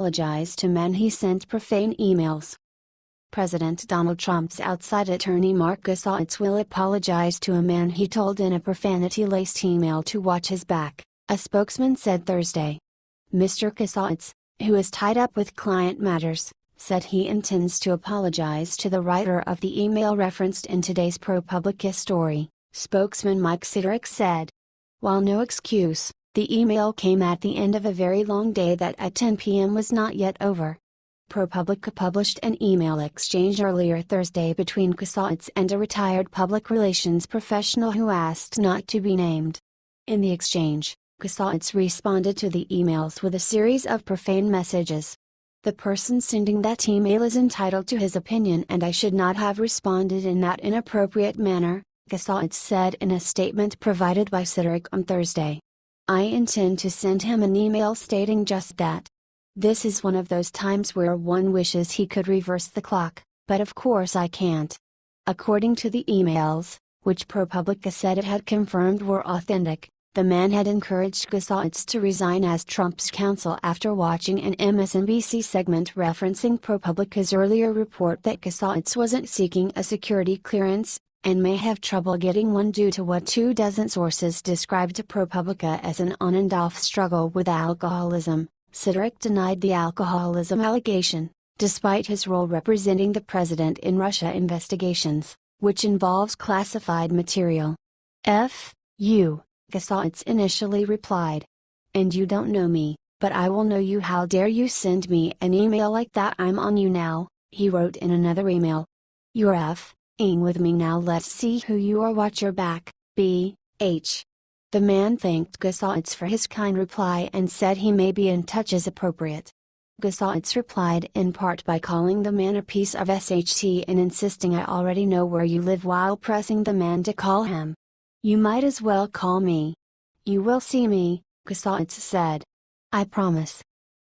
apologized to men he sent profane emails. President Donald Trump's outside attorney Mark Gosatz will apologize to a man he told in a profanity-laced email to watch his back, a spokesman said Thursday. Mr. Gosatz, who is tied up with client matters, said he intends to apologize to the writer of the email referenced in today's ProPublica story, spokesman Mike Siderick said. While no excuse, the email came at the end of a very long day that at 10 p.m. was not yet over. ProPublica published an email exchange earlier Thursday between Gosatz and a retired public relations professional who asked not to be named. In the exchange, Gosatz responded to the emails with a series of profane messages. "The person sending that email is entitled to his opinion and I should not have responded in that inappropriate manner," Gosatz said in a statement provided by Siderick on Thursday. "I intend to send him an email stating just that. This is one of those times where one wishes he could reverse the clock, but of course I can't." According to the emails, which ProPublica said it had confirmed were authentic, the man had encouraged Gosatz to resign as Trump's counsel after watching an MSNBC segment referencing ProPublica's earlier report that Gosatz wasn't seeking a security clearance, and may have trouble getting one due to what 24 sources described to ProPublica as an on-and-off struggle with alcoholism. Siderick denied the alcoholism allegation, despite his role representing the president in Russia investigations, which involves classified material. "F.U., Gosatz initially replied. "And you don't know me, but I will know you. How dare you send me an email like that? I'm on you now," he wrote in another email. "You're F.ing with me now. Let's see who you are. Watch your back, B.H." The man thanked Gosatz for his kind reply and said he may be in touch as appropriate. Gosatz replied in part by calling the man a piece of SHT and insisting, "I already know where you live," while pressing the man to call him. "You might as well call me. You will see me," Gosatz said. "I promise.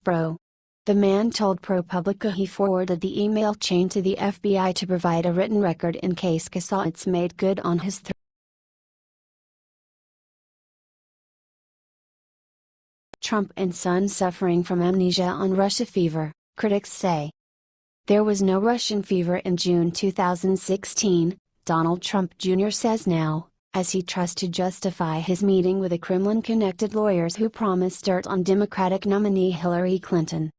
Bro." The man told ProPublica he forwarded the email chain to the FBI to provide a written record in case Gosatz made good on his threat. Trump and son suffering from amnesia on Russia fever, critics say. There was no Russian fever in June 2016, Donald Trump Jr. says now, as he tries to justify his meeting with the Kremlin-connected lawyers who promised dirt on Democratic nominee Hillary Clinton.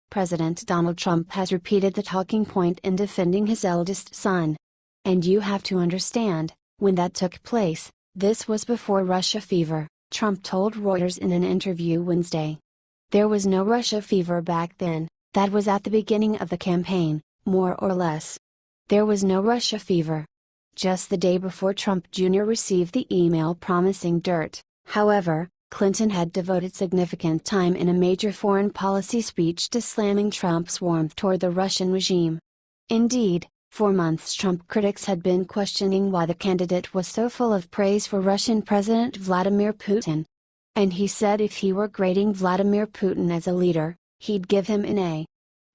President Donald Trump has repeated the talking point in defending his eldest son. "And you have to understand, when that took place, this was before Russia fever," Trump told Reuters in an interview Wednesday. "There was no Russia fever back then, that was at the beginning of the campaign, more or less. There was no Russia fever." Just the day before Trump Jr. received the email promising dirt, however, Clinton had devoted significant time in a major foreign policy speech to slamming Trump's warmth toward the Russian regime. Indeed, for months Trump critics had been questioning why the candidate was so full of praise for Russian President Vladimir Putin. And he said if he were grading Vladimir Putin as a leader, he'd give him an A.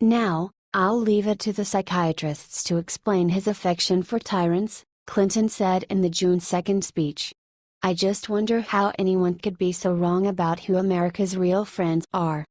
"Now, I'll leave it to the psychiatrists to explain his affection for tyrants," Clinton said in the June 2 speech. "I just wonder how anyone could be so wrong about who America's real friends are.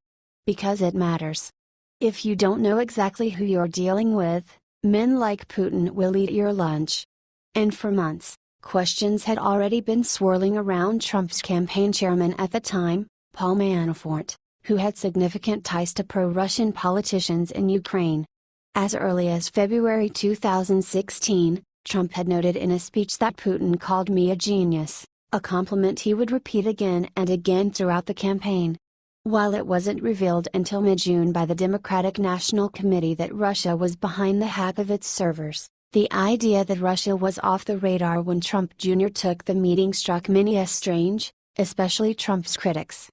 Because it matters. If you don't know exactly who you're dealing with, men like Putin will eat your lunch." And for months, questions had already been swirling around Trump's campaign chairman at the time, Paul Manafort, who had significant ties to pro-Russian politicians in Ukraine. As early as February 2016, Trump had noted in a speech that Putin called me a genius, a compliment he would repeat again and again throughout the campaign. While it wasn't revealed until mid-June by the Democratic National Committee that Russia was behind the hack of its servers, the idea that Russia was off the radar when Trump Jr. took the meeting struck many as strange, especially Trump's critics.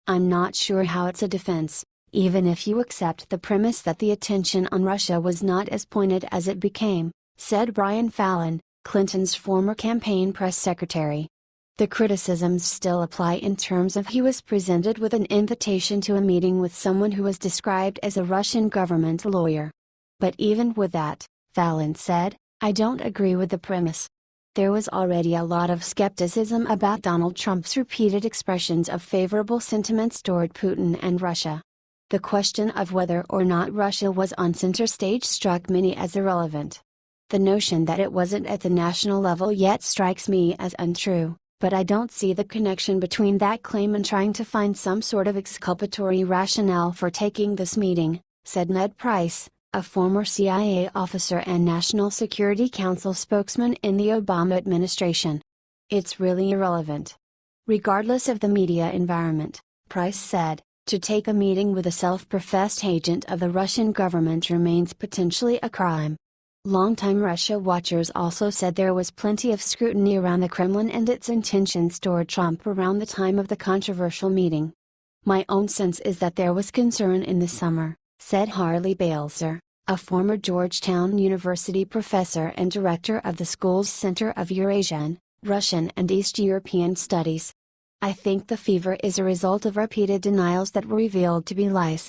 "I'm not sure how it's a defense, even if you accept the premise that the attention on Russia was not as pointed as it became," said Brian Fallon, Clinton's former campaign press secretary. The criticisms still apply in terms of he was presented with an invitation to a meeting with someone who was described as a Russian government lawyer. But even with that, Fallon said, "I don't agree with the premise." There was already a lot of skepticism about Donald Trump's repeated expressions of favorable sentiments toward Putin and Russia. The question of whether or not Russia was on center stage struck many as irrelevant. The notion that it wasn't at the national level yet strikes me as untrue, but I don't see the connection between that claim and trying to find some sort of exculpatory rationale for taking this meeting, said Ned Price, a former CIA officer and National Security Council spokesman in the Obama administration. It's really irrelevant. Regardless of the media environment, Price said, to take a meeting with a self-professed agent of the Russian government remains potentially a crime. Longtime Russia watchers also said there was plenty of scrutiny around the Kremlin and its intentions toward Trump around the time of the controversial meeting. My own sense is that there was concern in the summer, said Harley Balzer, a former Georgetown University professor and director of the school's Center of Eurasian, Russian and East European Studies. I think the fever is a result of repeated denials that were revealed to be lies.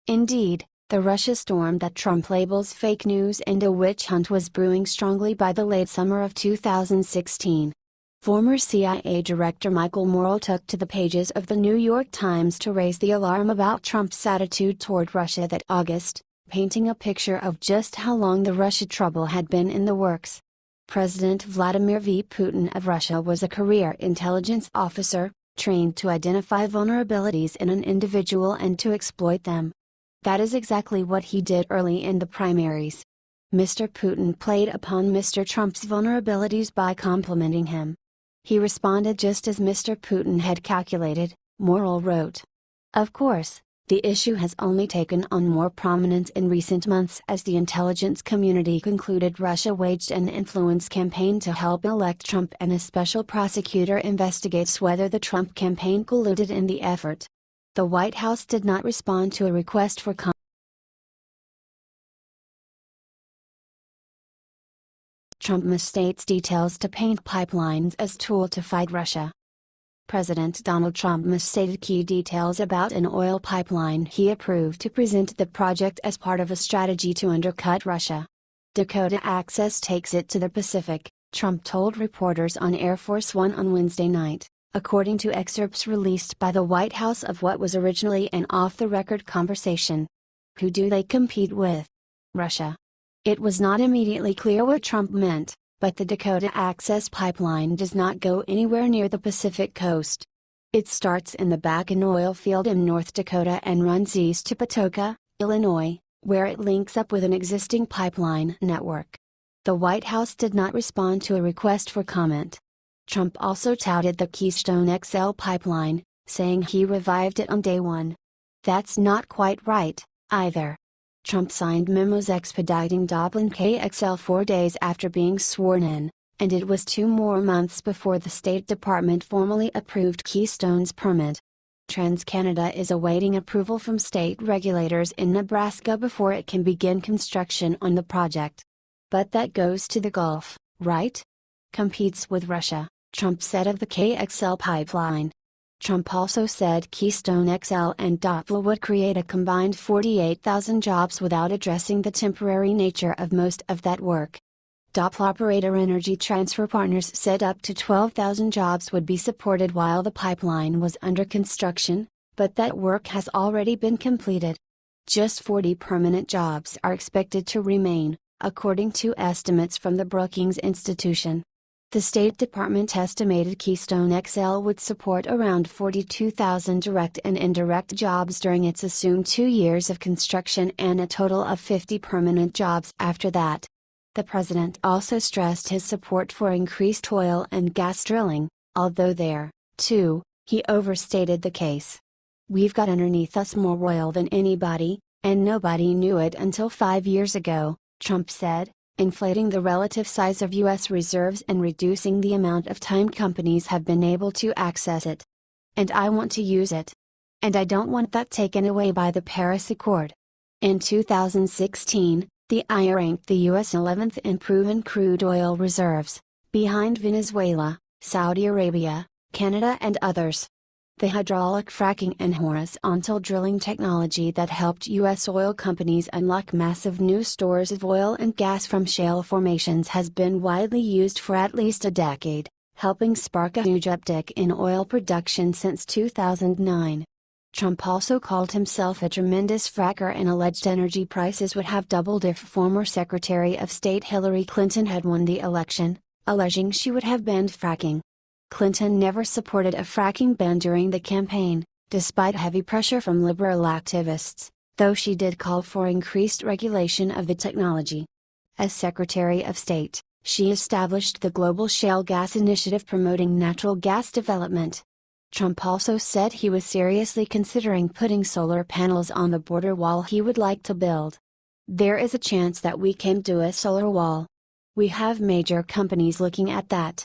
Indeed, the Russia storm that Trump labels fake news and a witch hunt was brewing strongly by the late summer of 2016. Former CIA Director Michael Morell took to the pages of the New York Times to raise the alarm about Trump's attitude toward Russia that August, painting a picture of just how long the Russia trouble had been in the works. President Vladimir V. Putin of Russia was a career intelligence officer, trained to identify vulnerabilities in an individual and to exploit them. That is exactly what he did early in the primaries. Mr. Putin played upon Mr. Trump's vulnerabilities by complimenting him. He responded just as Mr. Putin had calculated, Morell wrote. Of course, the issue has only taken on more prominence in recent months as the intelligence community concluded Russia waged an influence campaign to help elect Trump and a special prosecutor investigates whether the Trump campaign colluded in the effort. The White House did not respond to a request for comment. Trump misstates details to paint pipelines as tool to fight Russia. President Donald Trump misstated key details about an oil pipeline he approved to present the project as part of a strategy to undercut Russia. Dakota Access takes it to the Pacific, Trump told reporters on Air Force One on Wednesday night, according to excerpts released by the White House of what was originally an off-the-record conversation. Who do they compete with? Russia. It was not immediately clear what Trump meant, but the Dakota Access Pipeline does not go anywhere near the Pacific coast. It starts in the Bakken oil field in North Dakota and runs east to Patoka, Illinois, where it links up with an existing pipeline network. The White House did not respond to a request for comment. Trump also touted the Keystone XL pipeline, saying he revived it on day one. That's not quite right, either. Trump signed memos expediting Dublin KXL 4 days after being sworn in, and it was 2 more months before the State Department formally approved Keystone's permit. TransCanada is awaiting approval from state regulators in Nebraska before it can begin construction on the project. But that goes to the Gulf, right? Competes with Russia, Trump said of the KXL pipeline. Trump also said Keystone XL and DOPL would create a combined 48,000 jobs without addressing the temporary nature of most of that work. DOPL operator Energy Transfer Partners said up to 12,000 jobs would be supported while the pipeline was under construction, but that work has already been completed. Just 40 permanent jobs are expected to remain, according to estimates from the Brookings Institution. The State Department estimated Keystone XL would support around 42,000 direct and indirect jobs during its assumed 2 years of construction and a total of 50 permanent jobs after that. The president also stressed his support for increased oil and gas drilling, although there, too, he overstated the case. We've got underneath us more oil than anybody, and nobody knew it until 5 years ago, Trump said, inflating the relative size of U.S. reserves and reducing the amount of time companies have been able to access it. And I want to use it. And I don't want that taken away by the Paris Accord. In 2016, the IA ranked the U.S. 11th in proven crude oil reserves, behind Venezuela, Saudi Arabia, Canada and others. The hydraulic fracking and horizontal drilling technology that helped U.S. oil companies unlock massive new stores of oil and gas from shale formations has been widely used for at least a decade, helping spark a huge uptick in oil production since 2009. Trump also called himself a tremendous fracker and alleged energy prices would have doubled if former Secretary of State Hillary Clinton had won the election, alleging she would have banned fracking. Clinton never supported a fracking ban during the campaign, despite heavy pressure from liberal activists, though she did call for increased regulation of the technology. As Secretary of State, she established the Global Shale Gas Initiative promoting natural gas development. Trump also said he was seriously considering putting solar panels on the border wall he would like to build. There is a chance that we can do a solar wall. We have major companies looking at that.